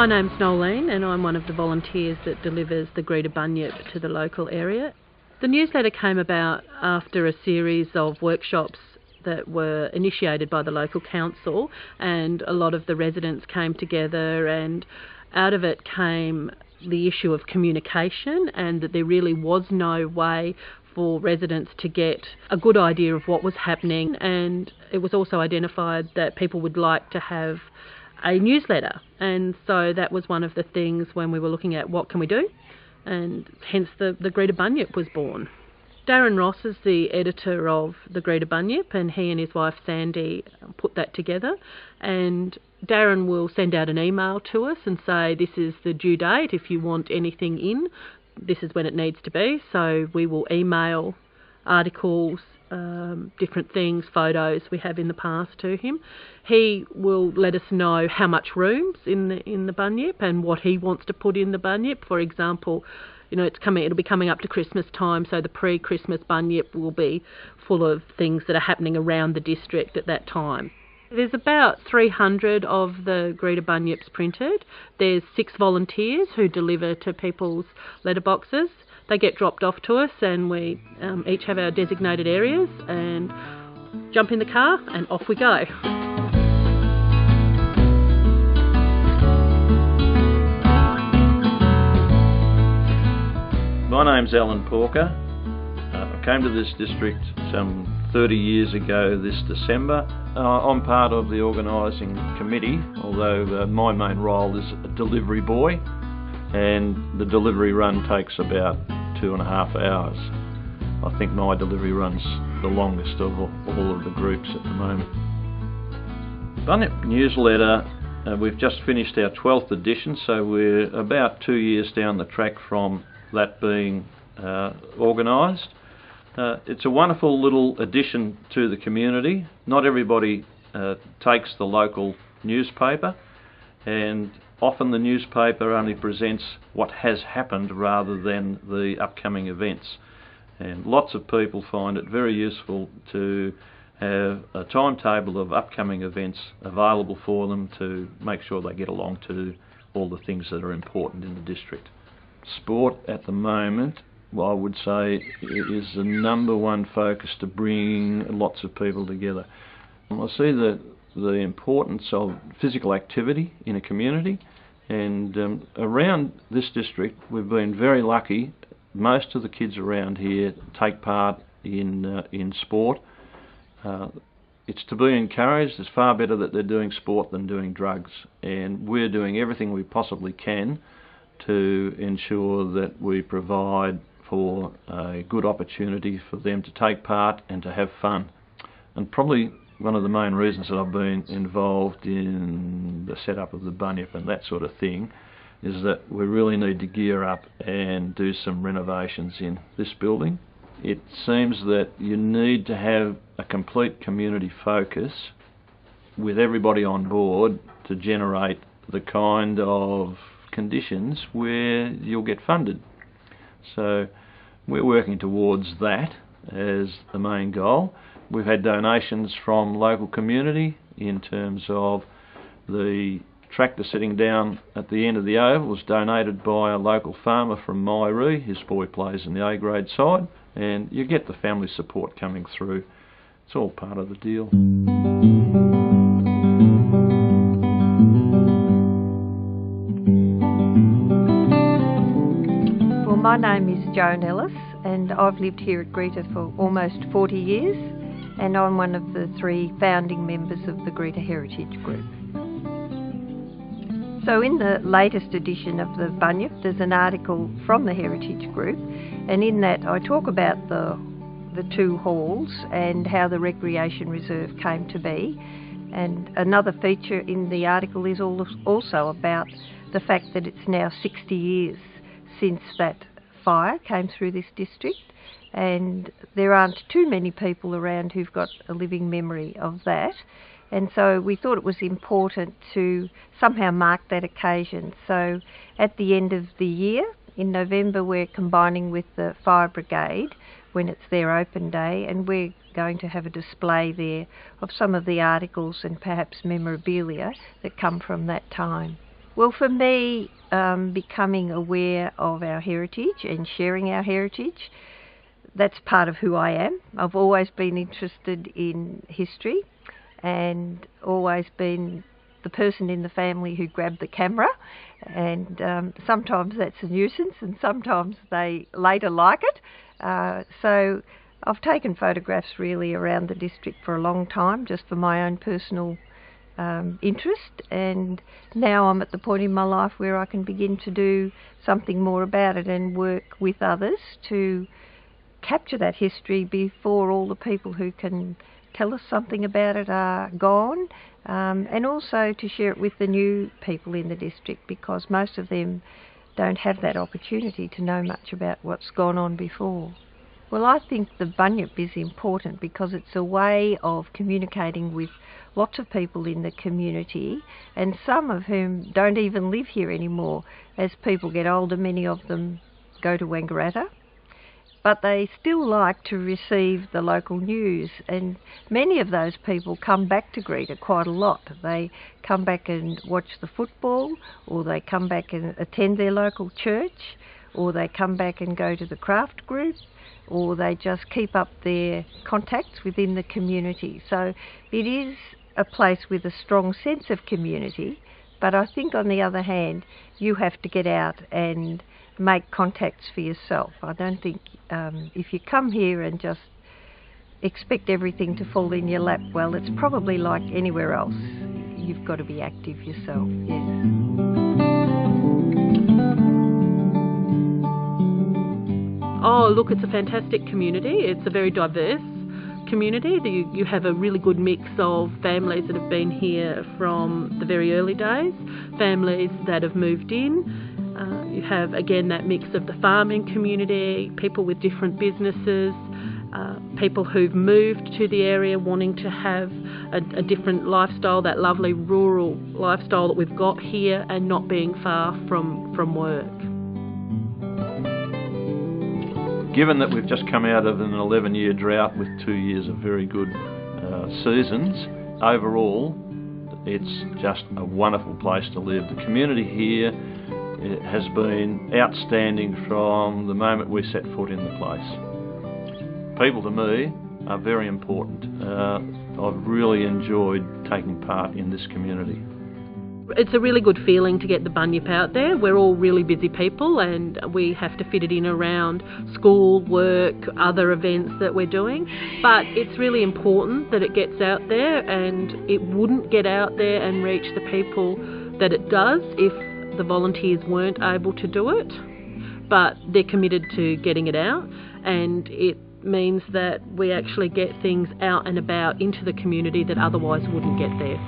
My name's Noeleen and I'm one of the volunteers that delivers the Greta Bunyip to the local area. The newsletter came about after a series of workshops that were initiated by the local council, and a lot of the residents came together, and out of it came the issue of communication, and that there really was no way for residents to get a good idea of what was happening. And it was also identified that people would like to have a newsletter, and so that was one of the things when we were looking at what can we do, and hence the Greta Bunyip was born. Darren Ross is the editor of the Greta Bunyip, and he and his wife Sandy put that together. And Darren will send out an email to us and say, this is the due date, if you want anything in, this is when it needs to be. So we will email articles, different things, photos we have in the past to him. He will let us know how much room's in the Bunyip and what he wants to put in the Bunyip. For example, it'll be coming up to Christmas time, so the pre-Christmas Bunyip will be full of things that are happening around the district at that time. There's about 300 of the Greta Bunyips printed. There's 6 volunteers who deliver to people's letterboxes. They get dropped off to us, and we each have our designated areas, and jump in the car and off we go. My name's Allan Porker. I came to this district some 30 years ago this December. I'm part of the organising committee, although my main role is a delivery boy, and the delivery run takes about 2.5 hours. I think my delivery run's the longest of all of the groups at the moment. Bunyip Newsletter, we've just finished our 12th edition, so we're about 2 years down the track from that being organised. It's a wonderful little addition to the community. Not everybody takes the local newspaper, and often the newspaper only presents what has happened rather than the upcoming events. And lots of people find it very useful to have a timetable of upcoming events available for them to make sure they get along to all the things that are important in the district. Sport at the moment, I would say, is the number one focus to bring lots of people together. I see the importance of physical activity in a community, and around this district we've been very lucky. Most of the kids around here take part in sport. It's to be encouraged. It's far better that they're doing sport than doing drugs, and we're doing everything we possibly can to ensure that we provide for a good opportunity for them to take part and to have fun. And probably one of the main reasons that I've been involved in the setup of the Bunyip and that sort of thing is that we really need to gear up and do some renovations in this building. It seems that you need to have a complete community focus with everybody on board to generate the kind of conditions where you'll get funded. So we're working towards that as the main goal. We've had donations from local community in terms of the tractor sitting down at the end of the oval was donated by a local farmer from Myrie. His boy plays in the A grade side, and you get the family support coming through. It's all part of the deal. My name is Joan Ellis, and I've lived here at Greta for almost 40 years, and I'm one of the 3 founding members of the Greta Heritage Group. So in the latest edition of the Bunyip, there's an article from the Heritage Group, and in that I talk about the 2 halls and how the recreation reserve came to be. And another feature in the article is also about the fact that it's now 60 years since that fire came through this district, and there aren't too many people around who've got a living memory of that, and so we thought it was important to somehow mark that occasion. So at the end of the year, in November, we're combining with the Fire Brigade when it's their open day, and we're going to have a display there of some of the articles and perhaps memorabilia that come from that time. Well, for me, becoming aware of our heritage and sharing our heritage, that's part of who I am. I've always been interested in history and always been the person in the family who grabbed the camera, and sometimes that's a nuisance and sometimes they later like it. So I've taken photographs really around the district for a long time, just for my own personal interest, and now I'm at the point in my life where I can begin to do something more about it and work with others to capture that history before all the people who can tell us something about it are gone, and also to share it with the new people in the district, because most of them don't have that opportunity to know much about what's gone on before. Well, I think the Bunyip is important because it's a way of communicating with lots of people in the community, and some of whom don't even live here anymore. As people get older, many of them go to Wangaratta, but they still like to receive the local news, and many of those people come back to Greta quite a lot. They come back and watch the football, or they come back and attend their local church, or they come back and go to the craft group, or they just keep up their contacts within the community. So it is a place with a strong sense of community, but I think on the other hand, you have to get out and make contacts for yourself. I don't think if you come here and just expect everything to fall in your lap, well, it's probably like anywhere else. You've got to be active yourself, yeah. Oh, look, it's a fantastic community. It's a very diverse community. You have a really good mix of families that have been here from the very early days, families that have moved in. You have, again, that mix of the farming community, people with different businesses, people who've moved to the area wanting to have a different lifestyle, that lovely rural lifestyle that we've got here, and not being far from work. Given that we've just come out of an 11-year drought with 2 years of very good seasons, overall it's just a wonderful place to live. The community here, it has been outstanding from the moment we set foot in the place. People to me are very important. I've really enjoyed taking part in this community. It's a really good feeling to get the Bunyip out there. We're all really busy people and we have to fit it in around school, work, other events that we're doing. But it's really important that it gets out there, and it wouldn't get out there and reach the people that it does if the volunteers weren't able to do it. But they're committed to getting it out, and it means that we actually get things out and about into the community that otherwise wouldn't get there.